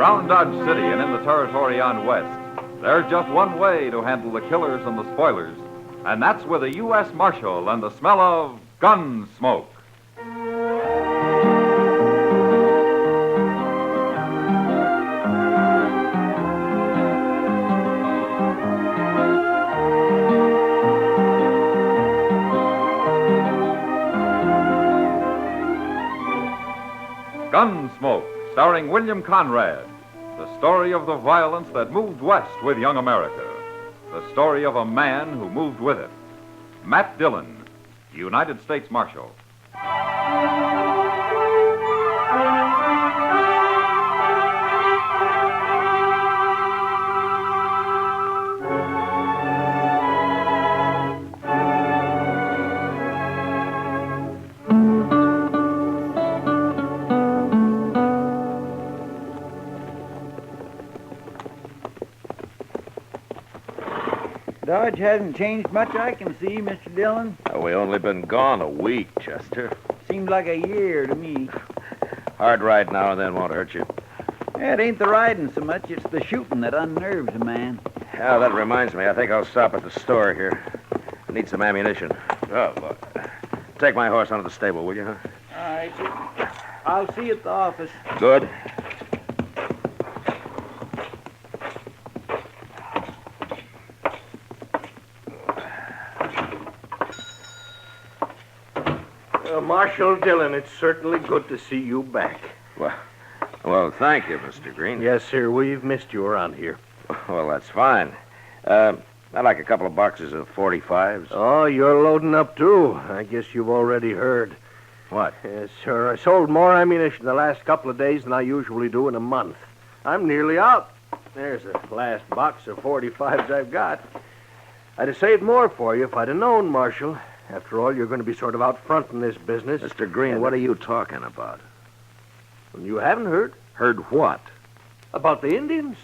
Around Dodge City and in the territory on West, there's just one way to handle the killers and the spoilers, and that's with a U.S. Marshal and the smell of Gunsmoke. Gunsmoke, starring William Conrad. The story of the violence that moved west with young America. The story of a man who moved with it. Matt Dillon, United States Marshal. Dodge hasn't changed much, I can see, Mr. Dillon. We only been gone a week, Chester. Seems like a year to me. Hard ride now and then won't hurt you. Yeah, it ain't the riding so much, it's the shooting that unnerves a man. Yeah, that reminds me. I think I'll stop at the store here. I need some ammunition. Oh, look. Take my horse onto the stable, will you, huh? All right, sir. I'll see you at the office. Good. Marshal Dillon, it's certainly good to see you back. Well, thank you, Mr. Green. Yes, sir. We've missed you around here. Well, that's fine. I'd like a couple of boxes of 45s. Oh, you're loading up, too. I guess you've already heard. What? Yes, sir. I sold more ammunition the last couple of days than I usually do in a month. I'm nearly out. There's the last box of 45s I've got. I'd have saved more for you if I'd have known, Marshal. After all, you're going to be sort of out front in this business. Mr. Green, what are you talking about? You haven't heard? Heard what? About the Indians.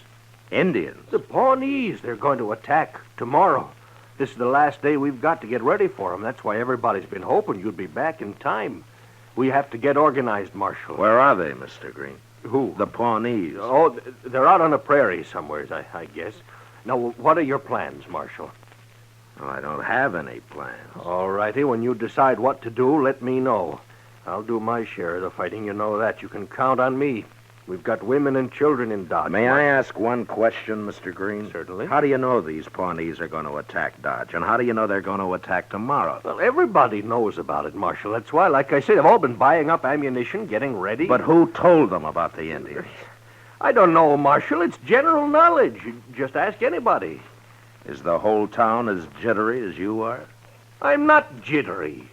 Indians? The Pawnees. They're going to attack tomorrow. This is the last day we've got to get ready for them. That's why everybody's been hoping you'd be back in time. We have to get organized, Marshal. Where are they, Mr. Green? Who? The Pawnees. Oh, they're out on the prairie somewhere, I guess. Now, what are your plans, Marshal? Oh, I don't have any plans. All righty. When you decide what to do, let me know. I'll do my share of the fighting. You know that. You can count on me. We've got women and children in Dodge. May I ask one question, Mr. Green? Certainly. How do you know these Pawnees are going to attack Dodge? And how do you know they're going to attack tomorrow? Well, everybody knows about it, Marshal. That's why, like I said, they've all been buying up ammunition, getting ready. But who told them about the Indians? I don't know, Marshal. It's general knowledge. You just ask anybody. Is the whole town as jittery as you are? I'm not jittery.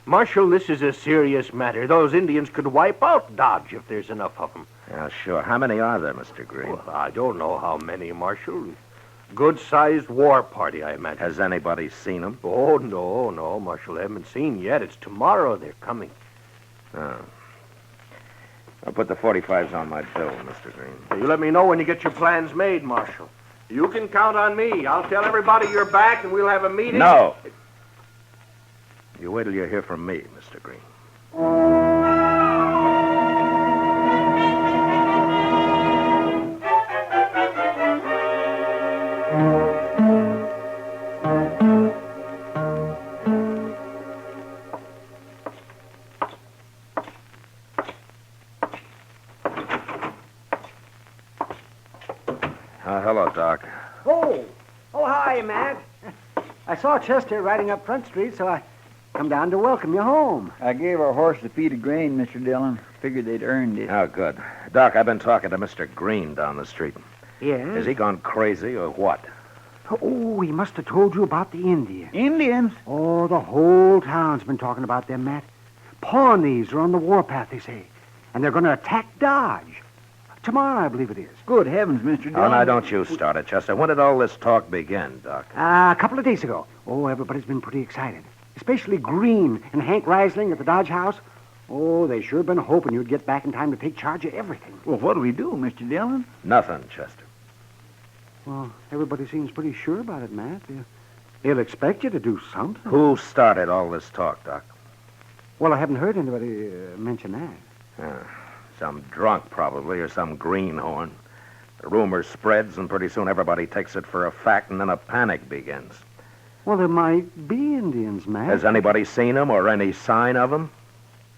Marshal, this is a serious matter. Those Indians could wipe out Dodge if there's enough of them. Yeah, sure. How many are there, Mr. Green? Well, I don't know how many, Marshal. Good-sized war party, I imagine. Has anybody seen them? Oh, no, Marshal. They haven't seen yet. It's tomorrow they're coming. Oh. I'll put the 45s on my bill, Mr. Green. You let me know when you get your plans made, Marshal. You can count on me. I'll tell everybody you're back, and we'll have a meeting. No. You wait till you hear from me, Mr. Green. Hello, Doc. Oh, how are you, Matt? I saw Chester riding up Front Street, so I come down to welcome you home. I gave our horse a feed of grain, Mr. Dillon. Figured they'd earned it. Oh, good. Doc, I've been talking to Mr. Green down the street. Yes? Has he gone crazy or what? Oh, he must have told you about the Indians. Indians? Oh, the whole town's been talking about them, Matt. Pawnees are on the warpath, they say. And they're going to attack Dodge. Tomorrow, I believe it is. Good heavens, Mr. Dillon. Oh, now, don't you start it, Chester. When did all this talk begin, Doc? A couple of days ago. Oh, everybody's been pretty excited. Especially Green and Hank Reisling at the Dodge house. Oh, they sure been hoping you'd get back in time to take charge of everything. Well, what do we do, Mr. Dillon? Nothing, Chester. Well, everybody seems pretty sure about it, Matt. They'll expect you to do something. Who started all this talk, Doc? Well, I haven't heard anybody mention that. Some drunk, probably, or some greenhorn. The rumor spreads, and pretty soon everybody takes it for a fact, and then a panic begins. Well, there might be Indians, Matt. Has anybody seen them or any sign of them?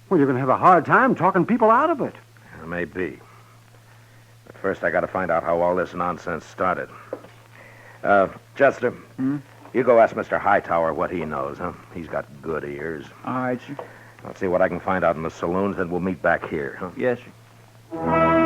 Well, you're going to have a hard time talking people out of it. Maybe. But first, I got to find out how all this nonsense started. Chester, you go ask Mr. Hightower what he knows, huh? He's got good ears. All right, sir. I'll see what I can find out in the saloons, then we'll meet back here, huh? Yes, sir.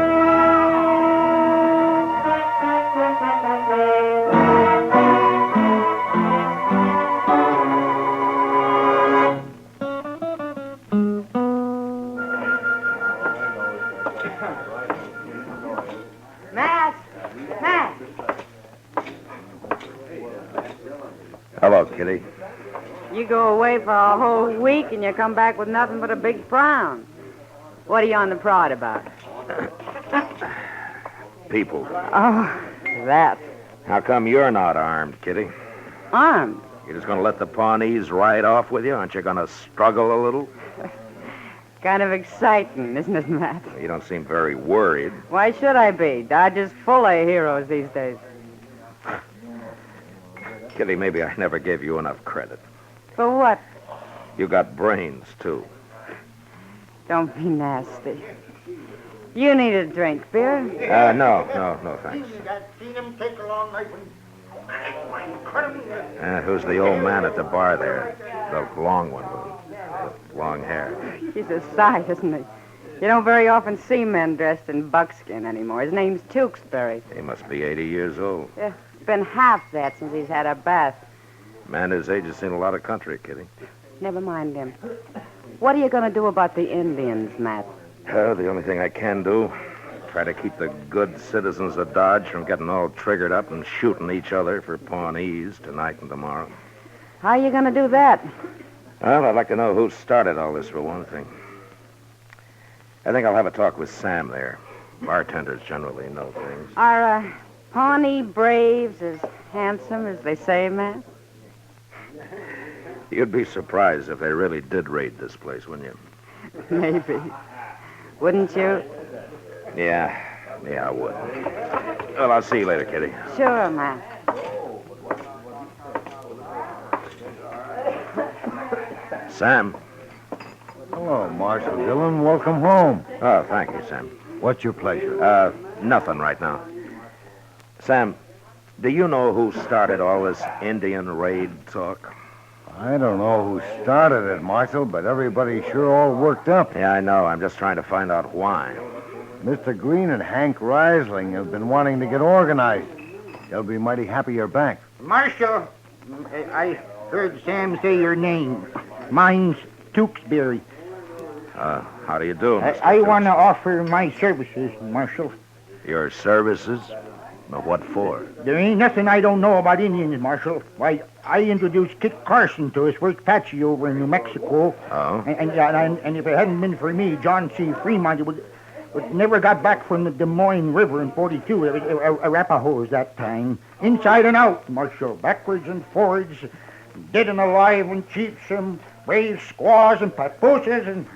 Matt! Matt! Hello, Kitty. You go away for a whole week and you come back with nothing but a big frown. What are you on the prod about? People. Oh, that. How come you're not armed, Kitty? Armed? You're just going to let the Pawnees ride off with you? Aren't you going to struggle a little? Kind of exciting, isn't it, Matt? You don't seem very worried. Why should I be? Dodge is full of heroes these days. Kitty, maybe I never gave you enough credit. For what? You got brains, too. Don't be nasty. You need a drink, beer? No, thanks. Who's the old man at the bar there? The long one with the long hair. He's a sight, isn't he? You don't very often see men dressed in buckskin anymore. His name's Tewksbury. He must be 80 years old. Yeah, it's been half that since he's had a bath. Man his age has seen a lot of country, Kitty. Never mind him. What are you going to do about the Indians, Matt? The only thing I can do, try to keep the good citizens of Dodge from getting all triggered up and shooting each other for Pawnees tonight and tomorrow. How are you going to do that? Well, I'd like to know who started all this, for one thing. I think I'll have a talk with Sam there. Bartenders generally know things. Are Pawnee braves as handsome as they say, Matt? You'd be surprised if they really did raid this place, wouldn't you? Maybe. Wouldn't you? Yeah, I would. Well, I'll see you later, Kitty. Sure, Matt. Sam. Hello, Marshal Dillon. Welcome home. Oh, thank you, Sam. What's your pleasure? Nothing right now. Sam, do you know who started all this Indian raid talk? I don't know who started it, Marshal, but everybody's sure all worked up. Yeah, I know. I'm just trying to find out why. Mr. Green and Hank Risling have been wanting to get organized. They'll be mighty happy you're back. Marshal, I heard Sam say your name. Mine's Tewksbury. How do you do, Mr. I Tooks? want to offer my services, Marshal. Your services? But what for? There ain't nothing I don't know about Indians, Marshal. Why, I introduced Kit Carson to his first Apache over in New Mexico. Oh? And if it hadn't been for me, John C. Fremont would never got back from the Des Moines River in 42. It was Arapahoes that time. Inside and out, Marshal. Backwards and forwards. Dead and alive and chiefs and brave squaws and papooses, and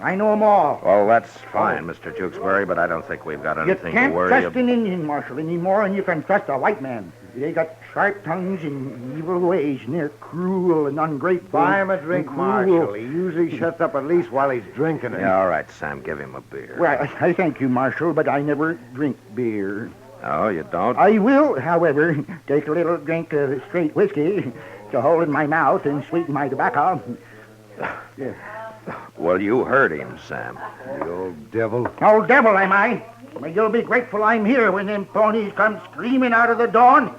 I know them all. Well, that's fine, Mr. Tewksbury, but I don't think we've got You anything to can't worry trust about. an Indian, Marshal, any more than you can trust a white man. They got sharp tongues and evil ways, and they're cruel and ungrateful. Buy him a drink, and cruel. Marshal. He usually shuts up at least while he's drinking it. Yeah, all right, Sam, give him a beer. Well, I thank you, Marshal, but I never drink beer. Oh, you don't? I will, however, take a little drink of straight whiskey to hold in my mouth and sweeten my tobacco. Yeah. Well, you heard him, Sam. The old devil. Old devil, am I? Well, you'll be grateful I'm here when them ponies come screaming out of the dawn.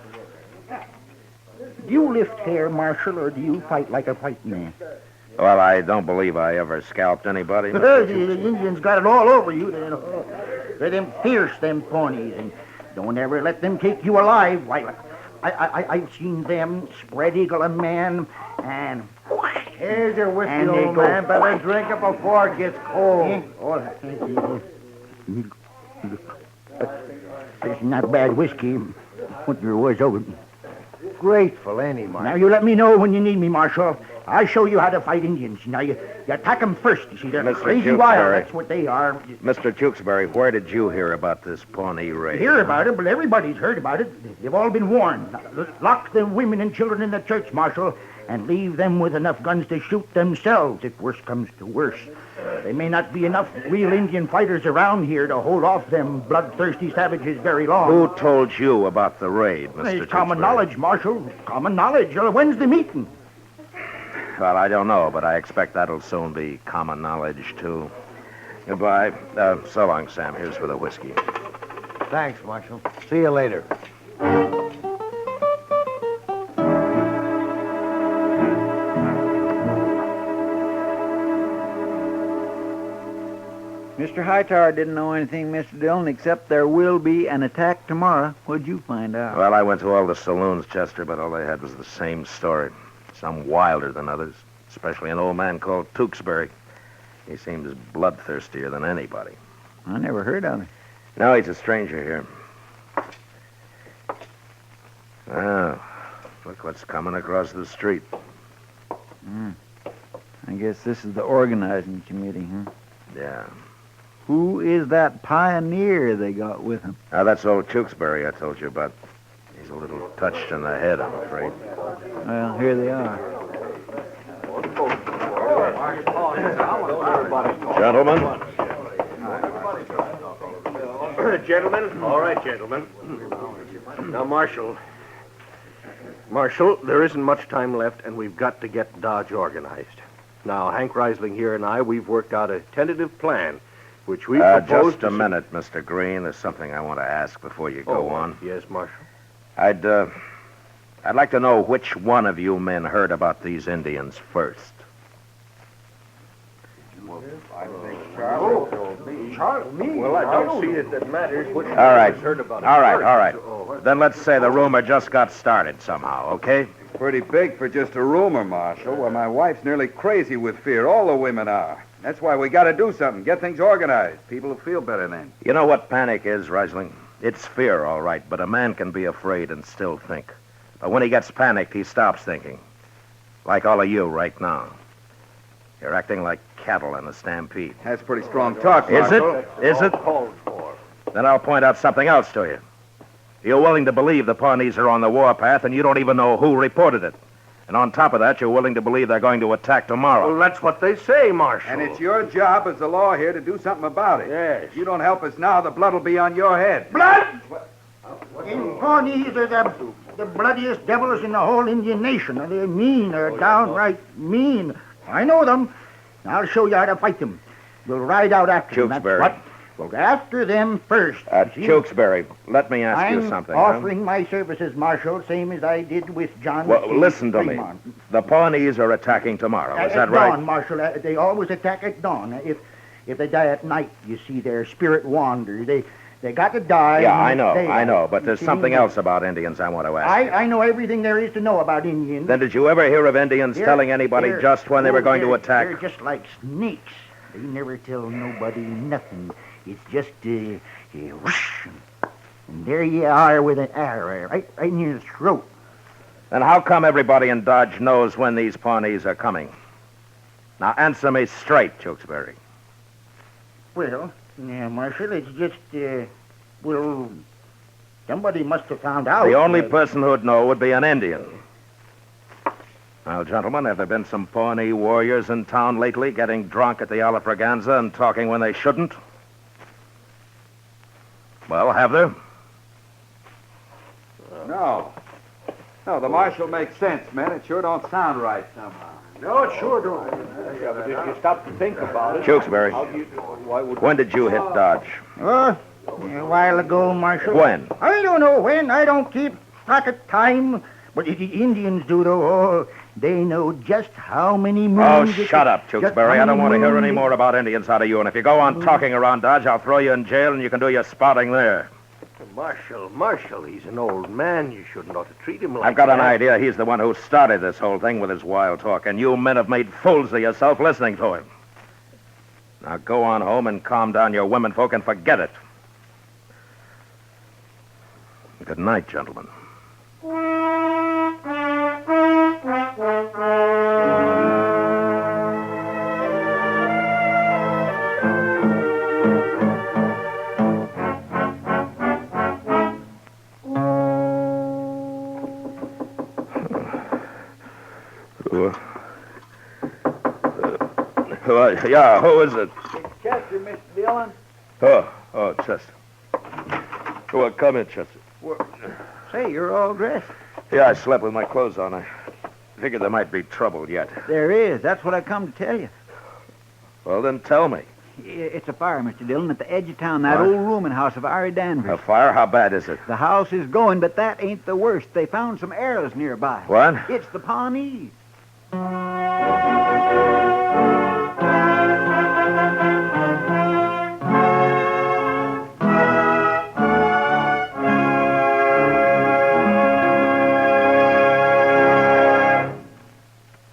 Do you lift hair, Marshal, or do you fight like a white man? Well, I don't believe I ever scalped anybody. The Indians got it all over you. They're them fierce, them ponies, and don't ever let them take you alive. Why, I've seen them spread eagle a man, and Here's your whiskey, And they old go- man. Better drink it before it gets cold. it's not bad whiskey. What there was of it. grateful, ain't he, Now, Marshal? you let me know when you need me, Marshal. I'll show you how to fight Indians. Now, you attack them first. You see, they're Mr. crazy wild. Tewksbury. That's what they are. Mr. Tewksbury, where did you hear about this Pawnee raid? Hear about it, but everybody's heard about it. They've all been warned. Lock the women and children in the church, Marshal, and leave them with enough guns to shoot themselves if worse comes to worse. There may not be enough real Indian fighters around here to hold off them bloodthirsty savages very long. Who told you about the raid, Mr. It's common Tewksbury? knowledge, Marshal. Common knowledge. When's the meeting? Well, I don't know, but I expect that'll soon be common knowledge, too. Goodbye. So long, Sam. Here's for the whiskey. Thanks, Marshal. See you later. Mr. Hightower didn't know anything, Mr. Dillon, except there will be an attack tomorrow. What'd you find out? Well, I went to all the saloons, Chester, but all they had was the same story. Some wilder than others, especially an old man called Tewksbury. He seems bloodthirstier than anybody. I never heard of it. No, he's a stranger here. Oh, look what's coming across the street. I guess this is the organizing committee, huh? Yeah. Who is that pioneer they got with them? Now, that's old Tewksbury I told you about. He's a little touched in the head, I'm afraid. Well, here they are. Gentlemen? Gentlemen? All right, gentlemen. Now, Marshal, there isn't much time left, and we've got to get Dodge organized. Now, Hank Reisling here and I, we've worked out a tentative plan, which we propose... Just a minute, Mr. Green. There's something I want to ask before you go on. Yes, Marshal. I'd like to know which one of you men heard about these Indians first. Well, I don't see that matters. Which All right. heard about it All first. right. Then let's say the rumor just got started somehow, okay? Pretty big for just a rumor, Marshal. Well, my wife's nearly crazy with fear. All the women are. That's why we got to do something. Get things organized. People will feel better then. You know what panic is, Reisling? It's fear, all right, but a man can be afraid and still think. But when he gets panicked, he stops thinking. Like all of you right now. You're acting like cattle in a stampede. That's pretty strong talk, Is Marshal. it? Is it? Then I'll point out something else to you. You're willing to believe the Pawnees are on the warpath, and you don't even know who reported it. And on top of that, you're willing to believe they're going to attack tomorrow. Well, that's what they say, Marshal. And it's your job as the law here to do something about it. Yes. If you don't help us now, the blood will be on your head. Blood? In Pawnees are the bloodiest devils in the whole Indian nation. They're mean. They're downright mean. I know them. I'll show you how to fight them. We'll ride out after them. That's Tewksbury. what. Well, after them first. You see? Tewksbury, let me ask you I'm something. offering my services, Marshal, same as I did with John. Well, C. listen to me. Fremont. The Pawnees are attacking tomorrow. Is that At right? dawn, Marshal. They always attack at dawn. If they die at night, you see, their spirit wanders. They got to die. Yeah, in the I know. But You there's see, something else about Indians I want to ask you. I know everything there is to know about Indians. Then did you ever hear of Indians They're- telling anybody they're- just when they were going to they're- attack? They're just like snakes. They never tell nobody nothing. It's just whoosh, and there you are with an arrow right in your throat. Then how come everybody in Dodge knows when these Pawnees are coming? Now answer me straight, Tewksbury. Well, yeah, Marshal, it's just somebody must have found out. The only person who'd know would be an Indian. Now, gentlemen, have there been some Pawnee warriors in town lately getting drunk at the Alafraganza and talking when they shouldn't? Well, have there? No. No, the Marshal makes sense, man. It sure don't sound right somehow. No, it sure don't. Yeah, but if you stop to think about it... Tewksbury, Why would... when did you hit Dodge? A while ago, Marshal. When? I don't know when. I don't keep track of time. But the Indians do, though. Oh, they know just how many Oh, moons... shut up, Tewksbury. I don't want to hear any more about Indians out of you. And if you go on talking around Dodge, I'll throw you in jail and you can do your spouting there. Marshal, he's an old man. You shouldn't ought to treat him like I've got that. an idea he's the one who started this whole thing with his wild talk, and you men have made fools of yourself listening to him. Now go on home and calm down your womenfolk and forget it. Good night, gentlemen. Yeah, who is it? Chester, Mr. Dillon. Oh, Chester. Well, come in, Chester. Say, you're all dressed. Yeah, I slept with my clothes on. I figured there might be trouble yet. There is. That's what I come to tell you. Well, then tell me. It's a fire, Mr. Dillon, at the edge of town, that What? old rooming house of Ari Danvers. A fire? How bad is it? The house is going, but that ain't the worst. They found some arrows nearby. What? It's the Pawnees.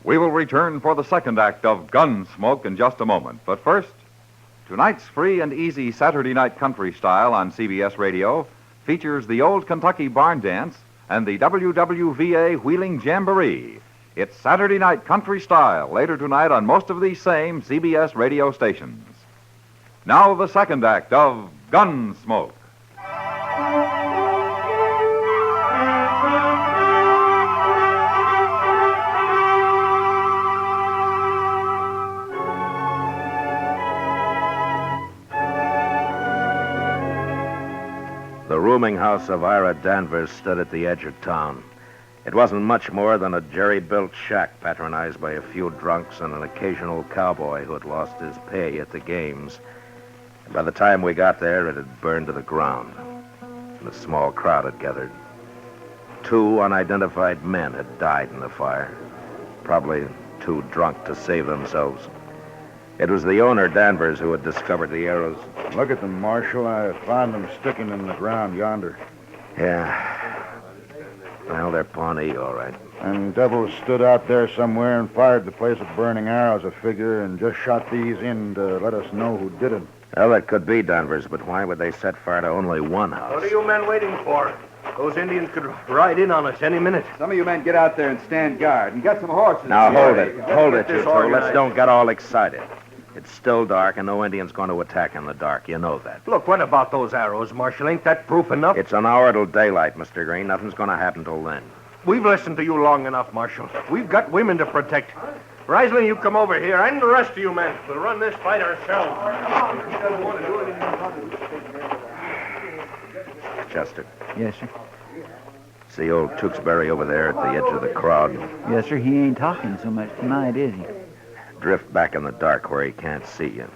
We will return for the second act of Gunsmoke in just a moment. But first, tonight's free and easy Saturday night country style on CBS Radio features the old Kentucky barn dance and the WWVA Wheeling Jamboree. It's Saturday night country style later tonight on most of these same CBS radio stations. Now the second act of Gunsmoke. The rooming house of Ira Danvers stood at the edge of town. It wasn't much more than a jerry-built shack patronized by a few drunks and an occasional cowboy who had lost his pay at the games. By the time we got there, it had burned to the ground, and a small crowd had gathered. 2 unidentified men had died in the fire, probably too drunk to save themselves. It was the owner, Danvers, who had discovered the arrows. Look at them, Marshal. I found them sticking in the ground yonder. Yeah. Well, they're Pawnee, all right. And devils stood out there somewhere and fired the place with burning arrows, I figure, and just shot these in to let us know who did it. Well, that could be Danvers, but why would they set fire to only one house? What are you men waiting for? Those Indians could ride in on us any minute. Some of you men get out there and stand guard and get some horses. Now, hold Yeah, it. you Hold get it, you this two. Let's organized. don't get all excited. It's still dark, and no Indian's going to attack in the dark. You know that. Look, what about those arrows, Marshal? Ain't that proof enough? It's an hour till daylight, Mr. Green. Nothing's going to happen till then. We've listened to you long enough, Marshal. We've got women to protect. Riesling, you come over here, and the rest of you men. We'll run this fight ourselves. Chester, Yes, sir. see old Tewksbury over there at the edge of the crowd? Yes, sir. He ain't talking so much tonight, is he? Drift back in the dark where he can't see you.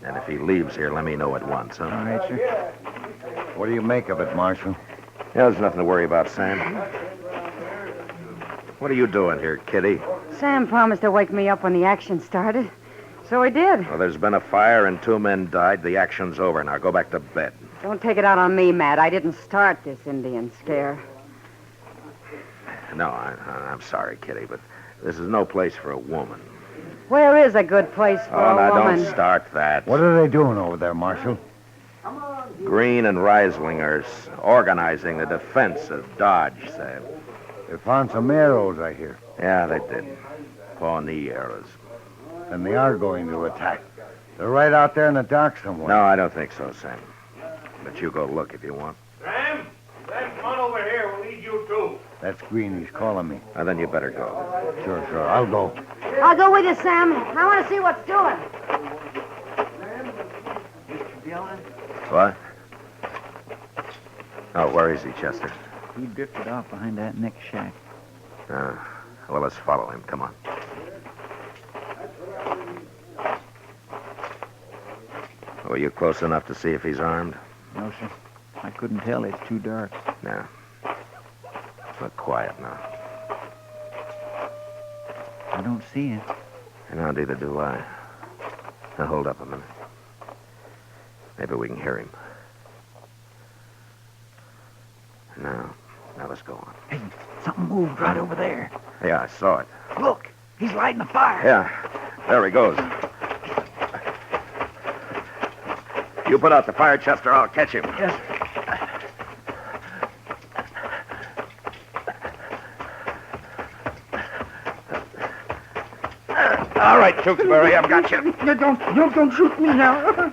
And if he leaves here, let me know at once, huh? All right, sir. What do you make of it, Marshal? Yeah, there's nothing to worry about, Sam. What are you doing here, Kitty? Sam promised to wake me up when the action started. So he did. Well, there's been a fire and 2 men died. The action's over. Now go back to bed. Don't take it out on me, Matt. I didn't start this Indian scare. No, I'm sorry, Kitty, but this is no place for a woman. Where is a good place for Oh, a now woman? don't start that. What are they doing over there, Marshal? Green and Riesling are organizing the defense of Dodge, Sam. They found some arrows, I hear. Yeah, they did. Pawnee arrows. And they are going to attack. They're right out there in the dark somewhere. No, I don't think so, Sam. But you go look if you want. Sam, come on over here. We'll need you, too. That's Green. He's calling me. And then you better go. Sure. I'll go. I'll go with you, Sam. I want to see what's doing. What? Oh, where is he, Chester? He drifted off behind that next shack. Well, let's follow him. Come on. Were you close enough to see if he's armed? No, sir. I couldn't tell. It's too dark. No. Look quiet now. I don't see him. No, neither do I. Now, hold up a minute. Maybe we can hear him. Now let's go on. Hey, something moved right over there. Yeah, I saw it. Look, he's lighting a fire. Yeah, there he goes. You put out the fire, Chester. I'll catch him. Yes, All right, Tewksbury, I've got you. Don't shoot me now.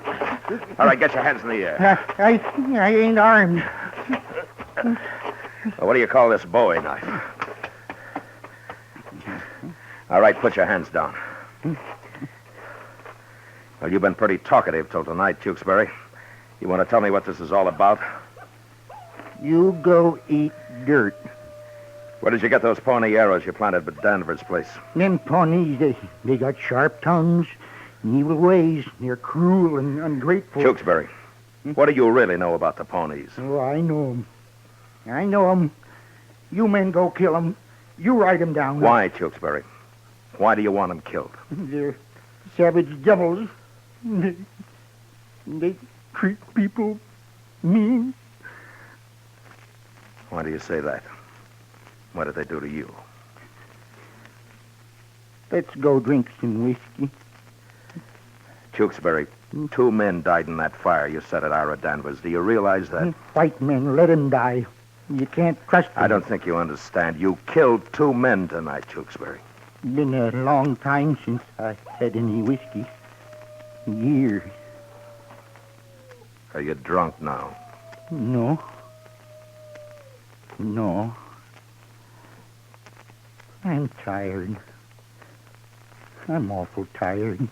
All right, get your hands in the air. I ain't armed. Well, what do you call this Bowie knife? All right, put your hands down. Well, you've been pretty talkative till tonight, Tewksbury. You want to tell me what this is all about? You go eat dirt. Where did you get those Pawnee arrows you planted at Danvers' place? Them Pawnees, they got sharp tongues and evil ways. They're cruel and ungrateful. Tewksbury, what do you really know about the Pawnees? Oh, I know 'em. I know 'em. You men go kill 'em. You write 'em down. Why, Tewksbury? Why do you want them killed? They're savage devils. They treat people mean. Why do you say that? What did they do to you? Let's go drink some whiskey. Tewksbury, 2 men died in that fire you set at Ira Danvers. Do you realize that? White men, let 'em die. You can't trust them. I don't think you understand. You killed 2 men tonight, Tewksbury. Been a long time since I had any whiskey. Years. Are you drunk now? No. No. I'm tired. I'm awful tired.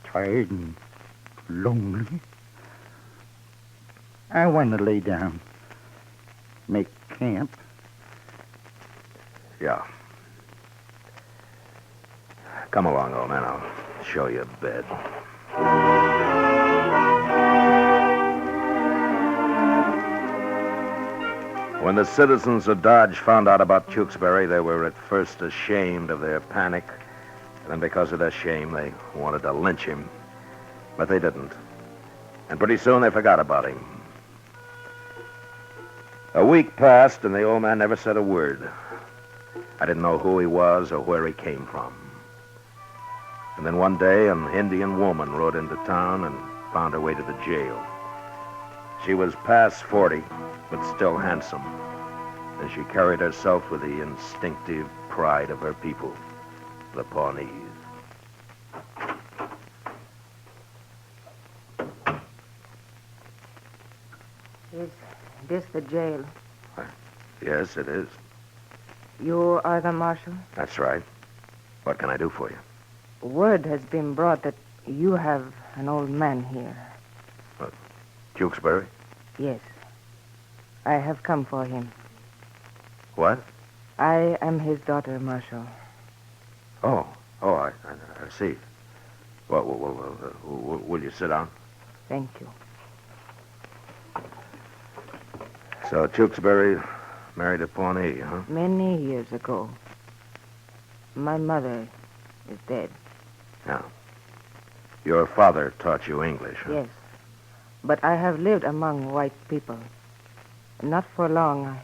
Tired and lonely. I want to lay down. Make camp. Yeah. Come along, old man. I'll show you a bed. When the citizens of Dodge found out about Tewksbury, they were at first ashamed of their panic. And then because of their shame, they wanted to lynch him. But they didn't. And pretty soon they forgot about him. A week passed, and the old man never said a word. I didn't know who he was or where he came from. And then one day, an Indian woman rode into town and found her way to the jail. She was past 40, but still handsome. And she carried herself with the instinctive pride of her people, the Pawnees. Is this the jail? Yes, it is. You are the marshal? That's right. What can I do for you? Word has been brought that you have an old man here. Tewksbury? Yes. I have come for him. What? I am his daughter, Marshal. Oh, I see. Well, will you sit down? Thank you. So Tewksbury married a Pawnee, huh? Many years ago. My mother is dead. Yeah. Your father taught you English, huh? Yes. But I have lived among white people. Not for long.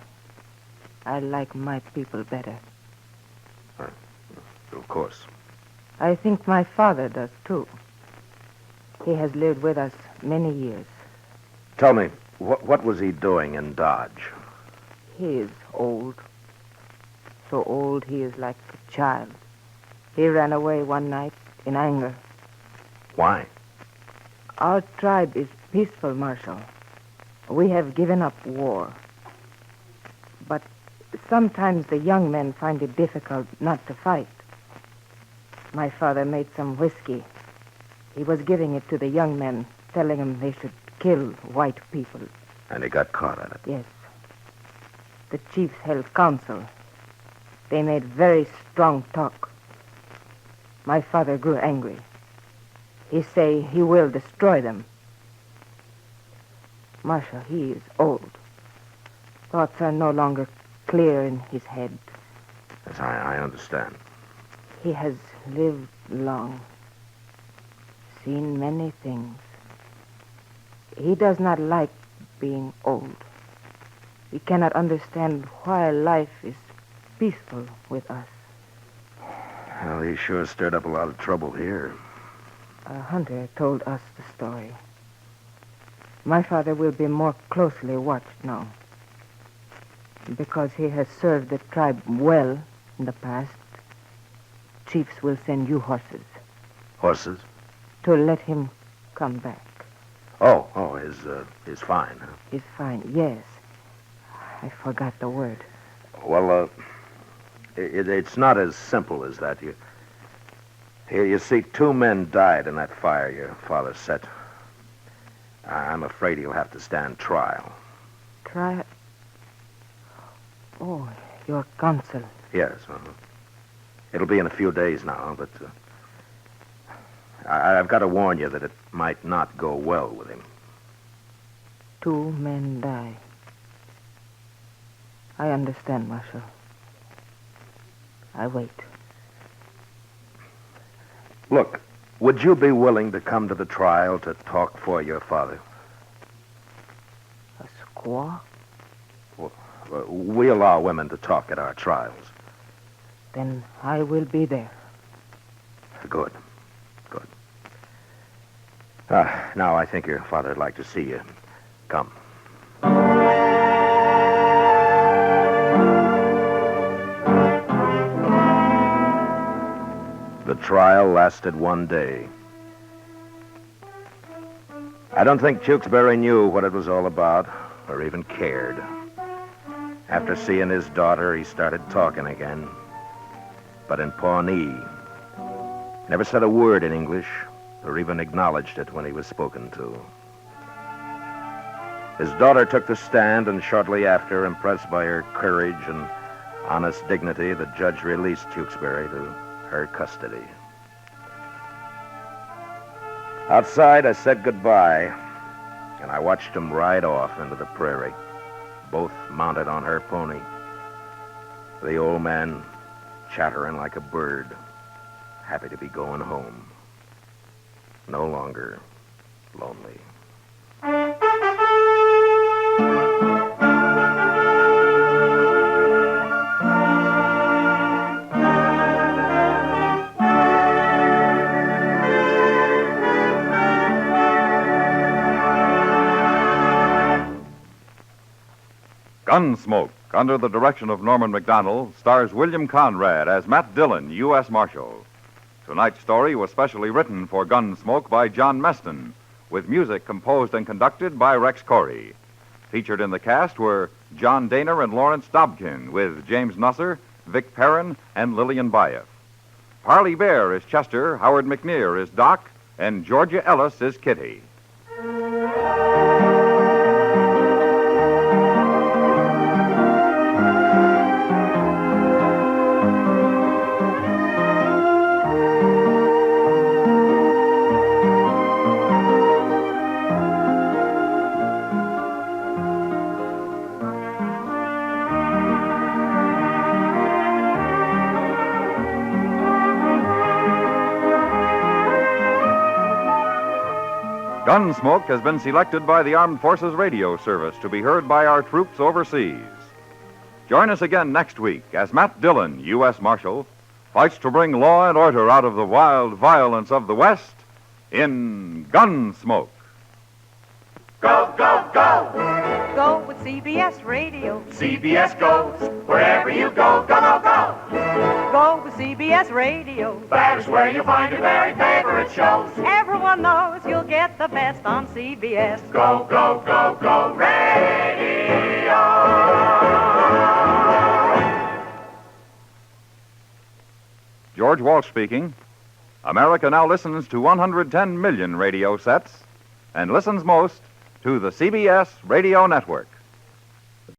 I like my people better. Of course. I think my father does, too. He has lived with us many years. Tell me, what was he doing in Dodge? He is old. So old he is like a child. He ran away one night in anger. Why? Our tribe is peaceful, Marshal. We have given up war. But sometimes the young men find it difficult not to fight. My father made some whiskey. He was giving it to the young men, telling them they should kill white people. And he got caught at it. Yes. The chiefs held council. They made very strong talk. My father grew angry. He say he will destroy them. Marshal, he is old. Thoughts are no longer clear in his head. Yes, I understand. He has lived long, seen many things. He does not like being old. He cannot understand why life is peaceful with us. Well, he sure stirred up a lot of trouble here. A hunter told us the story. My father will be more closely watched now. Because he has served the tribe well in the past, chiefs will send you horses. Horses? To let him come back. Oh, his fine, huh? He's fine, yes. I forgot the word. Well, It's not as simple as that. You see, 2 men died in that fire your father set. I'm afraid he'll have to stand trial. Trial? Oh, your counsel. Yes, It'll be in a few days now, but I've got to warn you that it might not go well with him. 2 men die. I understand, Marshal. I wait. Look, would you be willing to come to the trial to talk for your father? A squaw? Well, we allow women to talk at our trials. Then I will be there. Good. Now I think your father'd like to see you. Come. The trial lasted 1 day. I don't think Tewksbury knew what it was all about, or even cared. After seeing his daughter, he started talking again. But in Pawnee, never said a word in English, or even acknowledged it when he was spoken to. His daughter took the stand, and shortly after, impressed by her courage and honest dignity, the judge released Tewksbury to her custody. Outside, I said goodbye, and I watched him ride off into the prairie, both mounted on her pony. The old man chattering like a bird, happy to be going home. No longer lonely. Gunsmoke, under the direction of Norman MacDonald, stars William Conrad as Matt Dillon, U.S. Marshal. Tonight's story was specially written for Gunsmoke by John Meston, with music composed and conducted by Rex Corey. Featured in the cast were John Daner and Lawrence Dobkin, with James Nusser, Vic Perrin, and Lillian Bayef. Parley Bear is Chester, Howard McNear is Doc, and Georgia Ellis is Kitty. Gunsmoke has been selected by the Armed Forces Radio Service to be heard by our troops overseas. Join us again next week as Matt Dillon, U.S. Marshal, fights to bring law and order out of the wild violence of the West in Gunsmoke. Go, go, go! Go with CBS Radio. CBS goes wherever you go. Go, go, go! Go with CBS Radio. That is where you'll find your very favorite shows. Everyone knows you'll get the best on CBS. Go, go, go, go, radio! George Walsh speaking. America now listens to 110 million radio sets and listens most to the CBS Radio Network.